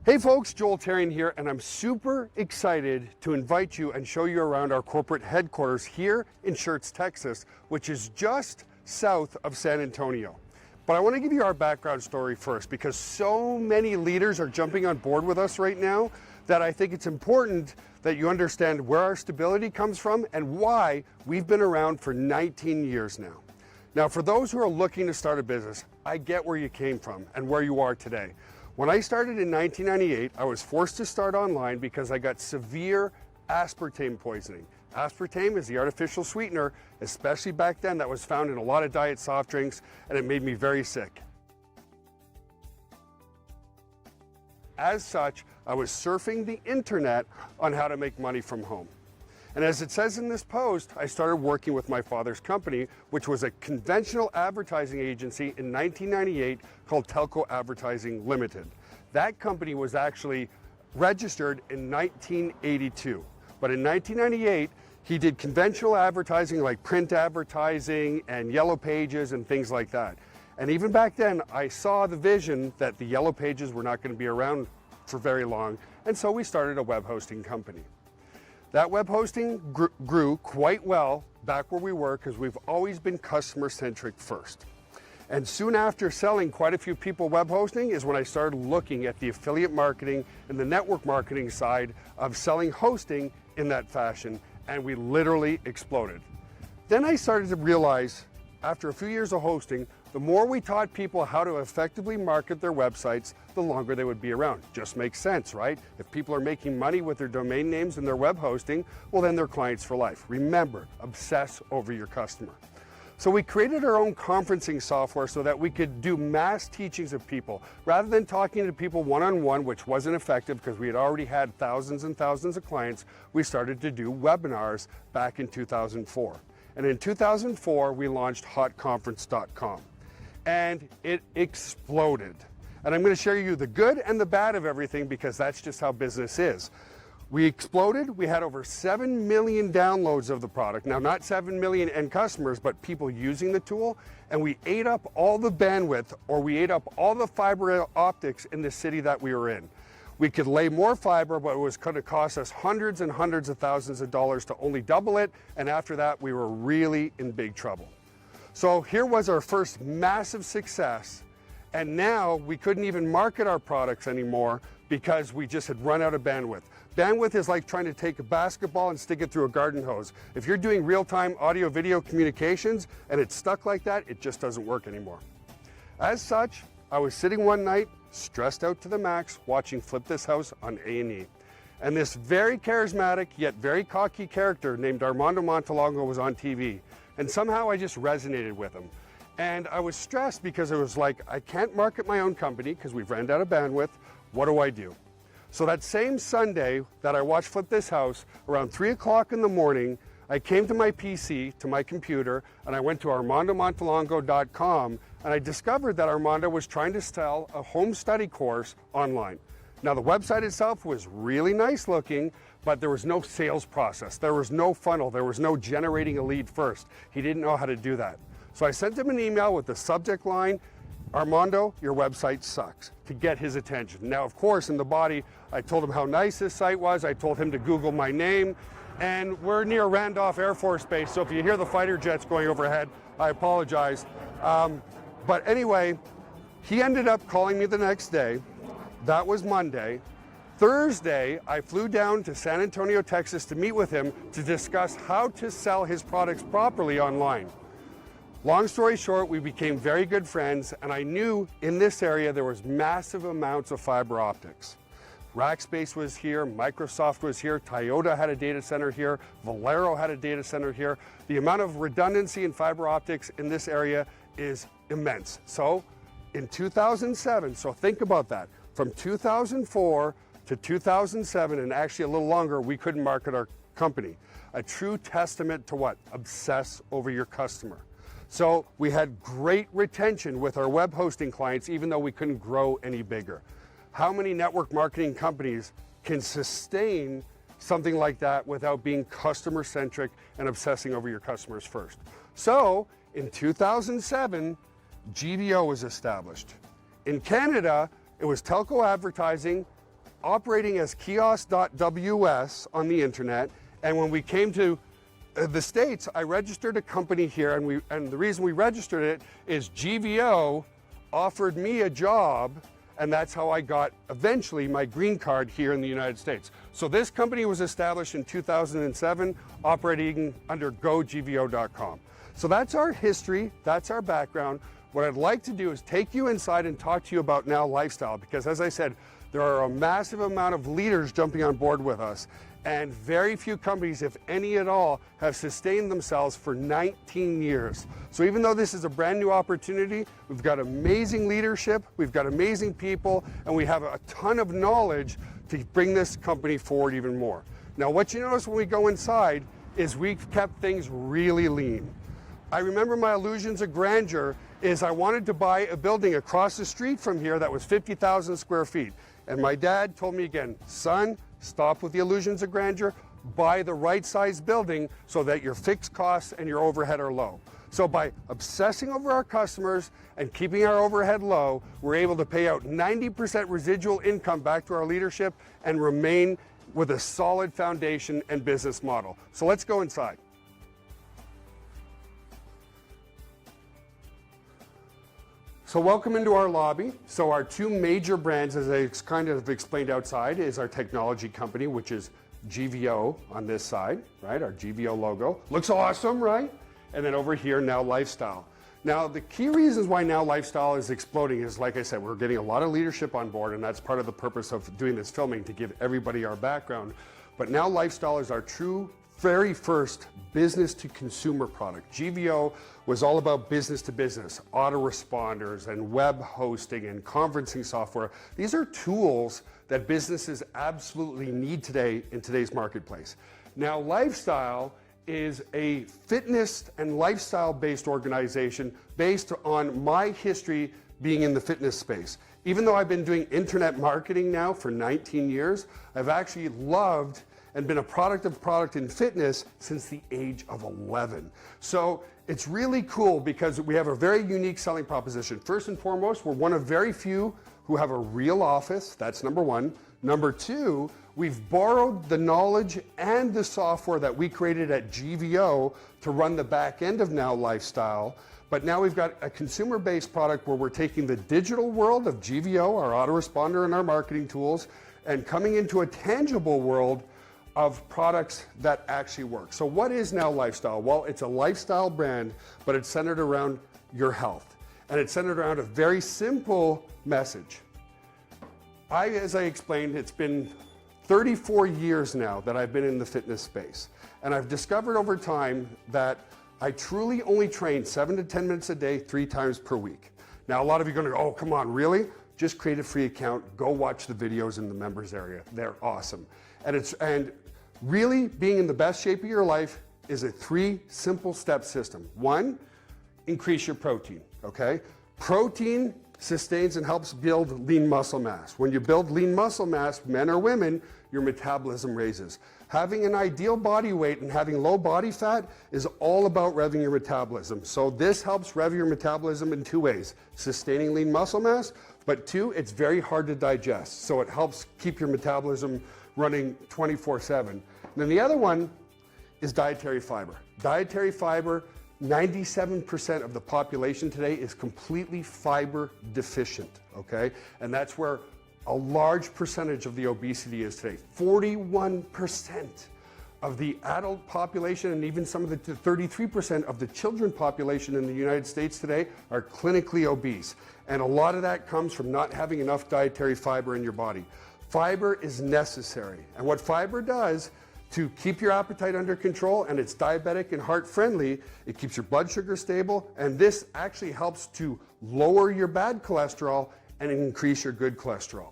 Hey folks, Joel Tarian here, and I'm super excited to invite you and show you around our corporate headquarters here in Schertz, Texas, which is just south of San Antonio. But I want to give you our background story first because so many leaders are jumping on board with us right now that I think it's important that you understand where our stability comes from and why we've been around for 19 years now. Now, for those who are looking to start a business, I get where you came from and where you are today. When I started in 1998, I was forced to start online because I got severe aspartame poisoning. Aspartame is the artificial sweetener, especially back then, that was found in a lot of diet soft drinks, and it made me very sick. As such, I was surfing the internet on how to make money from home. And as it says in this post, I started working with my father's company, which was a conventional advertising agency in 1998 called Telco Advertising Limited. That company was actually registered in 1982. But in 1998, he did conventional advertising like print advertising and yellow pages and things like that. And even back then, I saw the vision that the yellow pages were not going to be around for very long. And so we started a web hosting company. That web hosting grew quite well back where we were because we've always been customer-centric first. And soon after selling quite a few people web hosting is when I started looking at the affiliate marketing and the network marketing side of selling hosting in that fashion, and we literally exploded. Then I started to realize, after a few years of hosting, the more we taught people how to effectively market their websites, the longer they would be around. Just makes sense, right? If people are making money with their domain names and their web hosting, well then they're clients for life. Remember, obsess over your customer. So we created our own conferencing software so that we could do mass teachings of people. Rather than talking to people one-on-one, which wasn't effective because we had already had thousands and thousands of clients, we started to do webinars back in 2004. And in 2004, we launched hotconference.com. And it exploded. And I'm going to share you the good and the bad of everything because that's just how business is. We exploded. We had over 7 million downloads of the product. Now, not 7 million end customers, but people using the tool. And we ate up all the bandwidth, or we ate up all the fiber optics in the city that we were in. We could lay more fiber, but it was going to cost us hundreds and hundreds of thousands of dollars to only double it. And after that, we were really in big trouble. So here was our first massive success, and now we couldn't even market our products anymore because we just had run out of bandwidth. Bandwidth is like trying to take a basketball and stick it through a garden hose. If you're doing real-time audio-video communications and it's stuck like that, it just doesn't work anymore. As such, I was sitting one night, stressed out to the max, watching Flip This House on A&E. And this very charismatic yet very cocky character named Armando Montalongo was on TV. And somehow I just resonated with him. And I was stressed because it was like, I can't market my own company because we've ran out of bandwidth. What do I do? So that same Sunday that I watched Flip This House, around 3 o'clock in the morning, I came to my PC, to my computer, and I went to armandomontalongo.com, and I discovered that Armando was trying to sell a home study course online. Now, the website itself was really nice looking, but there was no sales process. There was no funnel. There was no generating a lead first. He didn't know how to do that. So I sent him an email with the subject line, Armando, your website sucks, to get his attention. Now, of course, in the body, I told him how nice his site was. I told him to Google my name, and we're near Randolph Air Force Base, so if you hear the fighter jets going overhead, I apologize. But anyway, he ended up calling me the next day. That was Monday. Thursday, I flew down to San Antonio, Texas to meet with him to discuss how to sell his products properly online. Long story short, we became very good friends, and I knew in this area there was massive amounts of fiber optics. Rackspace was here, Microsoft was here, Toyota had a data center here, Valero had a data center here. The amount of redundancy in fiber optics in this area is immense. So in 2007, so think about that, from 2004 to 2007, and actually a little longer, we couldn't market our company. A true testament to what? Obsess over your customer. So we had great retention with our web hosting clients, even though we couldn't grow any bigger. How many network marketing companies can sustain something like that without being customer-centric and obsessing over your customers first? So in 2007, GVO was established. In Canada, it was telco advertising, operating as kiosk.ws on the internet, and when we came to the States, I registered a company here, and the reason we registered it is GVO offered me a job, and that's how I got eventually my green card here in the United States. So this company was established in 2007, operating under gogvo.com. So that's our history, that's our background. What I'd like to do is take you inside and talk to you about NowLifestyle, because as I said, there are a massive amount of leaders jumping on board with us, and very few companies, if any at all, have sustained themselves for 19 years. So even though this is a brand new opportunity, we've got amazing leadership, we've got amazing people, and we have a ton of knowledge to bring this company forward even more. Now, what you notice when we go inside is we've kept things really lean. I remember my illusions of grandeur is I wanted to buy a building across the street from here that was 50,000 square feet. And my dad told me again, son, stop with the illusions of grandeur, buy the right size building so that your fixed costs and your overhead are low. So by obsessing over our customers and keeping our overhead low, we're able to pay out 90% residual income back to our leadership and remain with a solid foundation and business model. So let's go inside. So welcome into our lobby. So our two major brands, as I kind of explained outside, is our technology company, which is GVO on this side, right? Our GVO logo. Looks awesome, right? And then over here, NowLifestyle. Now, the key reasons why NowLifestyle is exploding is, like I said, we're getting a lot of leadership on board, and that's part of the purpose of doing this filming, to give everybody our background. But NowLifestyle is our true very first business to consumer product. GVO was all about business to business, autoresponders and web hosting and conferencing software. These are tools that businesses absolutely need today in today's marketplace. NowLifestyle is a fitness and lifestyle based organization based on my history being in the fitness space. Even though I've been doing internet marketing now for 19 years, I've actually loved and been a product in fitness since the age of 11. So it's really cool because we have a very unique selling proposition. First and foremost, we're one of very few who have a real office. That's number one. Number two, we've borrowed the knowledge and the software that we created at GVO to run the back end of NowLifestyle. But now we've got a consumer-based product where we're taking the digital world of GVO, our autoresponder and our marketing tools, and coming into a tangible world of products that actually work. So what is NowLifestyle? Well, it's a lifestyle brand, but it's centered around your health. And it's centered around a very simple message. As I explained, it's been 34 years now that I've been in the fitness space. And I've discovered over time that I truly only train 7 to 10 minutes a day, 3 times per week. Now, a lot of you are going to go, oh, come on, really? Just create a free account, go watch the videos in the members area. They're awesome. And really being in the best shape of your life is a 3 simple step system. 1, increase your protein, okay? Protein sustains and helps build lean muscle mass. When you build lean muscle mass, men or women, your metabolism raises. Having an ideal body weight and having low body fat is all about revving your metabolism. So this helps rev your metabolism in 2 ways. Sustaining lean muscle mass, but 2, it's very hard to digest. So it helps keep your metabolism running 24/7. And then the other one is dietary fiber. Dietary fiber, 97% of the population today is completely fiber deficient, okay? And that's where a large percentage of the obesity is today. 41% of the adult population and even some of the 33% of the children population in the United States today are clinically obese. And a lot of that comes from not having enough dietary fiber in your body. Fiber is necessary. And what fiber does to keep your appetite under control, and it's diabetic and heart friendly, it keeps your blood sugar stable, and this actually helps to lower your bad cholesterol and increase your good cholesterol.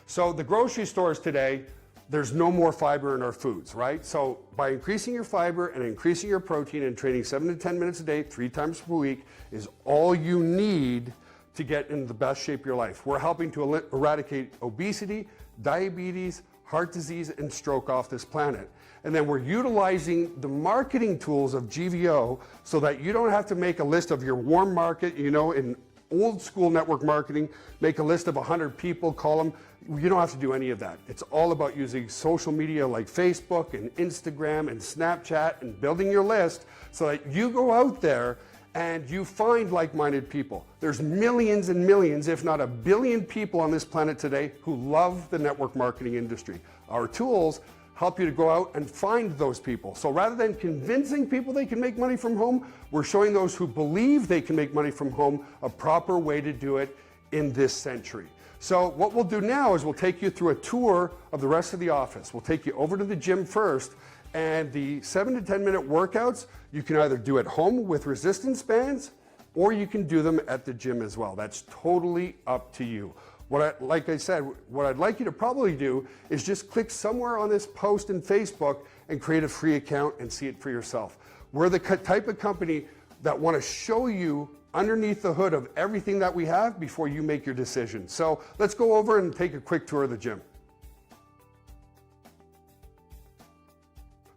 So the grocery stores today, there's no more fiber in our foods, right? So by increasing your fiber and increasing your protein and training 7 to 10 minutes a day, 3 times per week is all you need to get in the best shape of your life. We're helping to eradicate obesity, diabetes, heart disease, and stroke off this planet. And then we're utilizing the marketing tools of GVO so that you don't have to make a list of your warm market, in old school network marketing, make a list of 100 people, call them. You don't have to do any of that. It's all about using social media like Facebook and Instagram and Snapchat and building your list so that you go out there and you find like-minded people. There's millions and millions, if not a billion people on this planet today who love the network marketing industry. Our tools help you to go out and find those people. So rather than convincing people they can make money from home, we're showing those who believe they can make money from home a proper way to do it in this century. So what we'll do now is we'll take you through a tour of the rest of the office. We'll take you over to the gym first, and the 7 to 10 minute workouts, you can either do at home with resistance bands, or you can do them at the gym as well. That's totally up to you. Like I said, what I'd like you to probably do is just click somewhere on this post in Facebook and create a free account and see it for yourself. We're the type of company that want to show you underneath the hood of everything that we have before you make your decision. So let's go over and take a quick tour of the gym.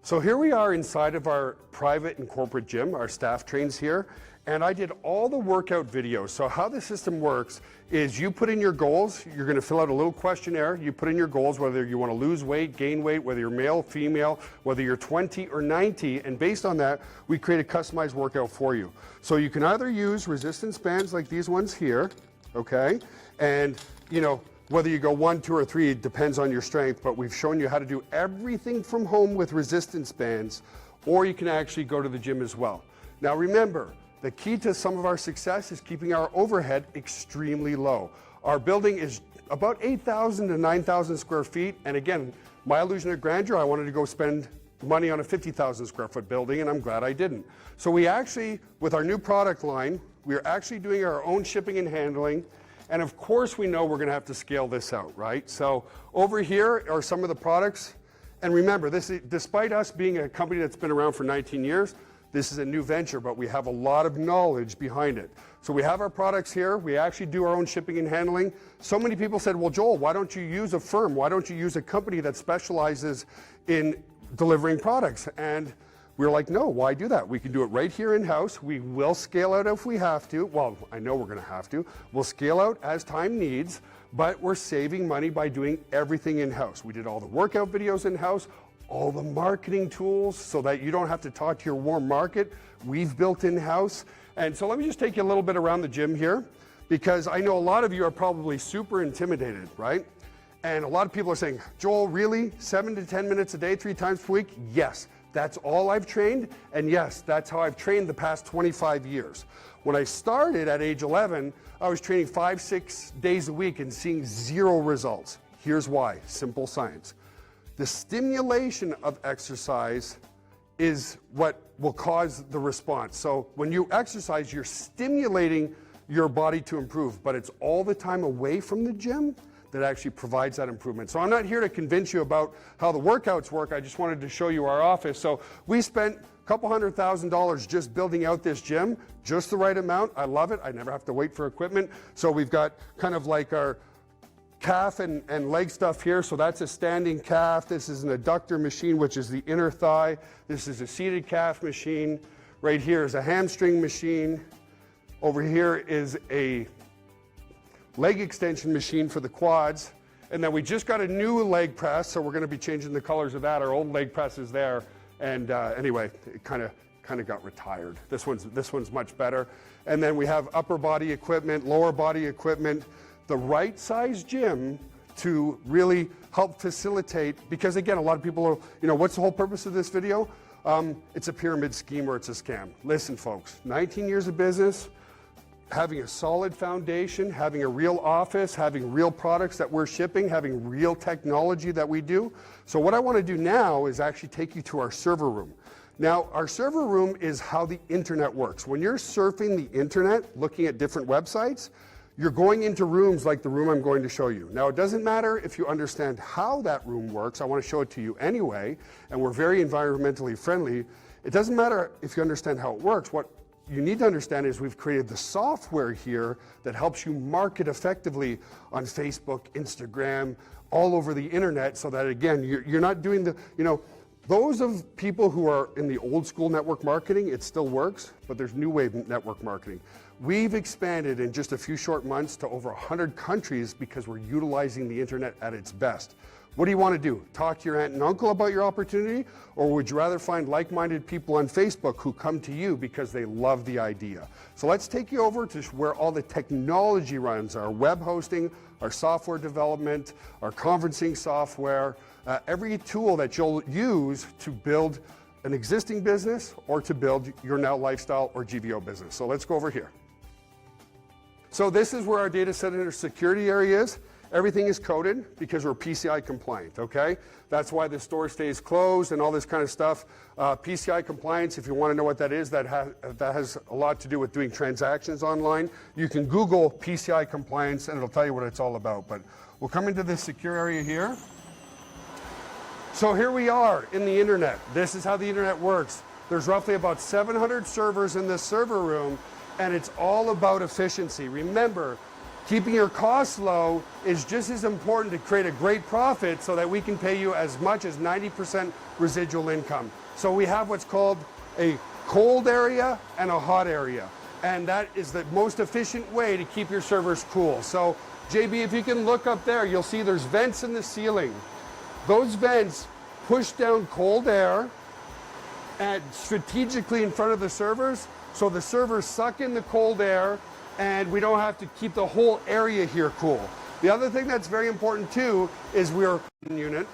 So here we are inside of our private and corporate gym. Our staff trains here, and I did all the workout videos. So how the system works is you put in your goals. You're going to fill out a little questionnaire. You put in your goals, whether you want to lose weight, gain weight, whether you're male, female, whether you're 20 or 90, and based on that, we create a customized workout for you. So you can either use resistance bands like these ones here, okay? And, you know, whether you go 1, 2, or 3, it depends on your strength, but we've shown you how to do everything from home with resistance bands, or you can actually go to the gym as well. Now remember, the key to some of our success is keeping our overhead extremely low. Our building is about 8,000 to 9,000 square feet, and again, my illusion of grandeur, I wanted to go spend money on a 50,000 square foot building, and I'm glad I didn't. So we actually, with our new product line, we're actually doing our own shipping and handling. And of course we know we're going to have to scale this out, right? So over here are some of the products. And remember, this is, despite us being a company that's been around for 19 years, this is a new venture, but we have a lot of knowledge behind it. So we have our products here. We actually do our own shipping and handling. So many people said, well, Joel, why don't you use a firm? Why don't you use a company that specializes in delivering products? And we're like, no, why do that? We can do it right here in-house. We will scale out if we have to. Well, I know we're going to have to. We'll scale out as time needs, but we're saving money by doing everything in-house. We did all the workout videos in-house, all the marketing tools so that you don't have to talk to your warm market. We've built in-house. And so let me just take you a little bit around the gym here, because I know a lot of you are probably super intimidated, right? And a lot of people are saying, Joel, really? 7 to 10 minutes a day, 3 times per week? Yes. That's all I've trained, and yes, that's how I've trained the past 25 years. When I started at age 11, I was training 5, 6 days a week and seeing 0 results. Here's why, simple science. The stimulation of exercise is what will cause the response. So when you exercise, you're stimulating your body to improve, but it's all the time away from the gym that actually provides that improvement. So I'm not here to convince you about how the workouts work. I just wanted to show you our office. So we spent a couple $100,000 just building out this gym, just the right amount. I love it. I never have to wait for equipment. So we've got kind of like our calf and leg stuff here. So that's a standing calf. This is an adductor machine, which is the inner thigh. This is a seated calf machine. Right here is a hamstring machine. Over here is a leg extension machine for the quads. And then we just got a new leg press, so we're going to be changing the colors of that. Our old leg press is there. And anyway, it kind of got retired. This one's much better. And then we have upper body equipment, lower body equipment, the right size gym to really help facilitate, because again, a lot of people are, you know, what's the whole purpose of this video? It's a pyramid scheme or it's a scam. Listen, folks, 19 years of business, having a solid foundation, having a real office, having real products that we're shipping, having real technology that we do. So what I want to do now is actually take you to our server room. Now, our server room is how the internet works. When you're surfing the internet, looking at different websites, you're going into rooms like the room I'm going to show you. Now, it doesn't matter if you understand how that room works. I want to show it to you anyway, and we're very environmentally friendly. It doesn't matter if you understand how it works. What you need to understand is we've created the software here that helps you market effectively on Facebook, Instagram, all over the internet, so that again, you're not doing the, you know, those of people who are in the old school network marketing, it still works, but there's new wave network marketing. We've expanded in just a few short months to over 100 countries because we're utilizing the internet at its best. What do you want to do? Talk to your aunt and uncle about your opportunity? Or would you rather find like-minded people on Facebook who come to you because they love the idea? So let's take you over to where all the technology runs, our web hosting, our software development, our conferencing software, every tool that you'll use to build an existing business or to build your NowLifestyle or GVO business. So let's go over here. So this is where our data center security area is. Everything is coded because we're PCI compliant, okay? That's why the store stays closed and all this kind of stuff. PCI compliance, if you want to know what that is, that has a lot to do with doing transactions online. You can Google PCI compliance and it'll tell you what it's all about. But we'll come into this secure area here. So here we are in the internet. This is how the internet works. There's roughly about 700 servers in this server room, and it's all about efficiency. Remember, keeping your costs low is just as important to create a great profit so that we can pay you as much as 90% residual income. So we have what's called a cold area and a hot area. And that is the most efficient way to keep your servers cool. So JB, if you can look up there, you'll see there's vents in the ceiling. Those vents push down cold air and strategically in front of the servers, so the servers suck in the cold air and we don't have to keep the whole area here cool. The other thing that's very important too is we're a unit.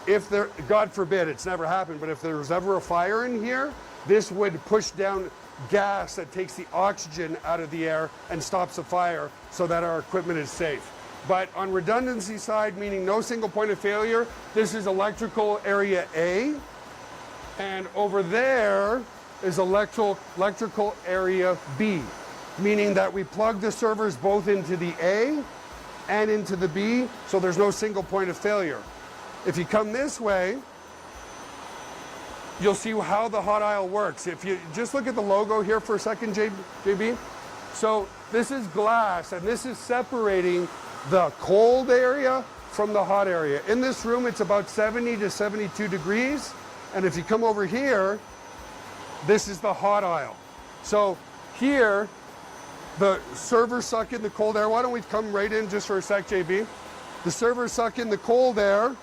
If there, God forbid, it's never happened, but if there was ever a fire in here, this would push down gas that takes the oxygen out of the air and stops the fire so that our equipment is safe. But on redundancy side, meaning no single point of failure, this is electrical area A, and over there is electrical area B, meaning that we plug the servers both into the A and into the B, so there's no single point of failure. If you come this way, you'll see how the hot aisle works. If you just look at the logo here for a second, JB. So this is glass, and this is separating the cold area from the hot area. In this room, it's about 70 to 72 degrees. And if you come over here, this is the hot aisle. So here, the servers suck in the cold air. Why don't we come right in just for a sec, JB? The servers suck in the cold air,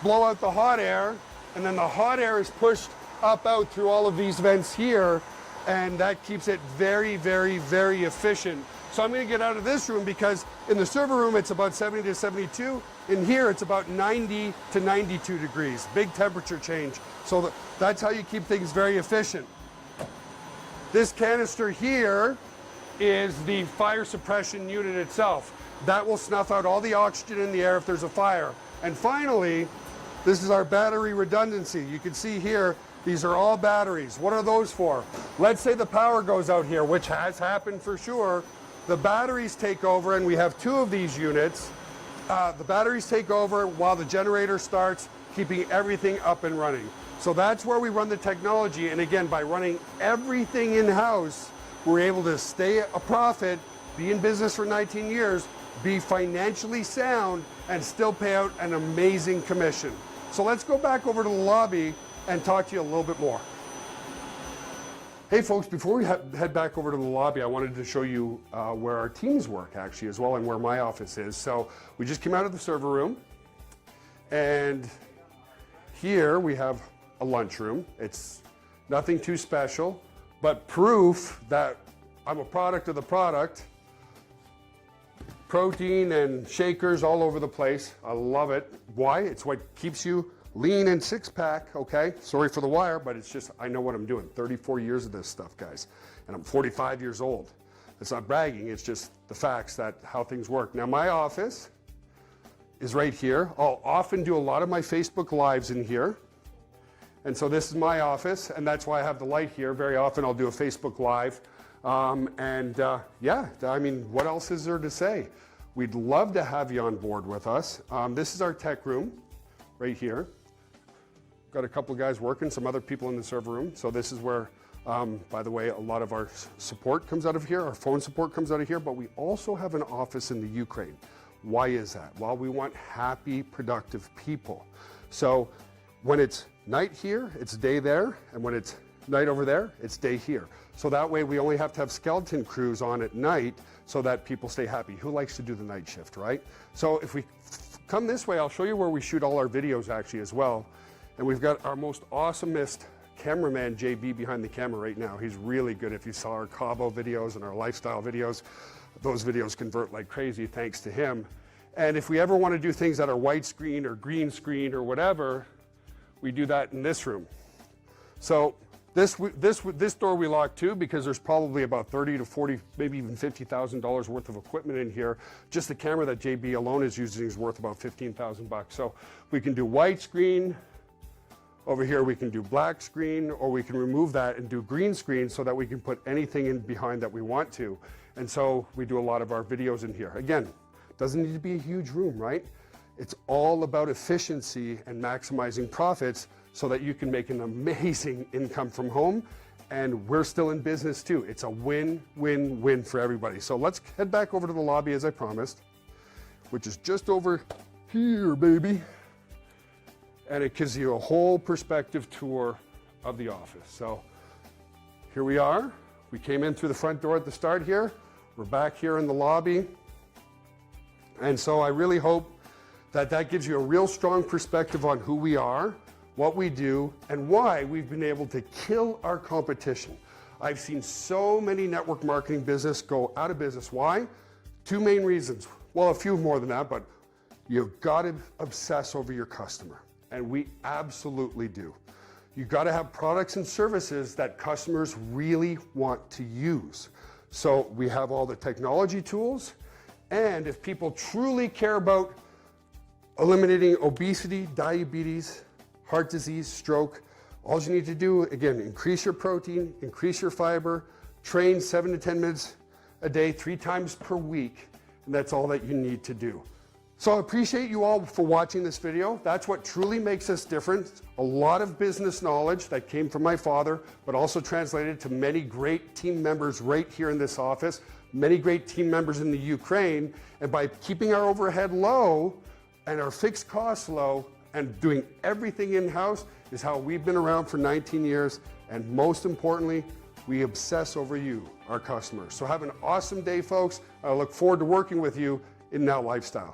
blow out the hot air, and then the hot air is pushed up out through all of these vents here, and that keeps it very, very, very efficient. So I'm going to get out of this room because in the server room it's about 70 to 72. In here it's about 90 to 92 degrees. Big temperature change. So that's how you keep things very efficient. This canister here is the fire suppression unit itself. That will snuff out all the oxygen in the air if there's a fire. And finally, this is our battery redundancy. You can see here, these are all batteries. What are those for? Let's say the power goes out here, which has happened for sure. The batteries take over, and we have two of these units. The batteries take over while the generator starts, keeping everything up and running. So that's where we run the technology. And again, by running everything in-house, we're able to stay a profit, be in business for 19 years, be financially sound, and still pay out an amazing commission. So let's go back over to the lobby and talk to you a little bit more. Hey folks, before we head back over to the lobby, I wanted to show you where our teams work actually as well, and where my office is. So we just came out of the server room, and here we have a lunchroom. It's nothing too special, but proof that I'm a product of the product. Protein and shakers all over the place. I love it. Why? It's what keeps you lean and six-pack, okay? Sorry for the wire, but it's just, I know what I'm doing. 34 years of this stuff, guys. And I'm 45 years old. It's not bragging, it's just the facts that how things work. Now, my office is right here. I'll often do a lot of my Facebook Lives in here. And so this is my office, and that's why I have the light here. Very often I'll do a Facebook Live. Yeah, I mean, what else is there to say? We'd love to have you on board with us. This is our tech room right here. Got a couple of guys working, some other people in the server room. So this is where, by the way, a lot of our support comes out of here. Our phone support comes out of here, but we also have an office in the Ukraine. Why is that? Well, we want happy, productive people. So when it's night here, it's day there. And when it's night over there, it's day here. So that way we only have to have skeleton crews on at night so that people stay happy. Who likes to do the night shift, right? So if we come this way, I'll show you where we shoot all our videos actually as well. And we've got our most awesomest cameraman, JB, behind the camera right now. He's really good. If you saw our Cabo videos and our lifestyle videos, those videos convert like crazy thanks to him. And if we ever want to do things that are widescreen or green screen or whatever, we do that in this room. So this door we lock too, because there's probably about 30 to 40, maybe even $50,000 worth of equipment in here. Just the camera that JB alone is using is worth about 15,000 bucks. So we can do widescreen. Over here we can do black screen, or we can remove that and do green screen so that we can put anything in behind that we want to. And so we do a lot of our videos in here. Again, doesn't need to be a huge room, right? It's all about efficiency and maximizing profits so that you can make an amazing income from home. And we're still in business too. It's a win-win-win for everybody. So let's head back over to the lobby as I promised, which is just over here, baby. And it gives you a whole perspective tour of the office. So here we are. We came in through the front door at the start here. We're back here in the lobby. And so I really hope that that gives you a real strong perspective on who we are, what we do, and why we've been able to kill our competition. I've seen so many network marketing business go out of business. Why? Two main reasons. Well, a few more than that, but you've got to obsess over your customer. And we absolutely do. You've got to have products and services that customers really want to use. So we have all the technology tools, and if people truly care about eliminating obesity, diabetes, heart disease, stroke, all you need to do, again, increase your protein, increase your fiber, train 7 to 10 minutes a day, 3 times per week, and that's all that you need to do. So I appreciate you all for watching this video. That's what truly makes us different. A lot of business knowledge that came from my father, but also translated to many great team members right here in this office, many great team members in the Ukraine. And by keeping our overhead low and our fixed costs low and doing everything in-house is how we've been around for 19 years. And most importantly, we obsess over you, our customers. So have an awesome day, folks. I look forward to working with you in NowLifestyle.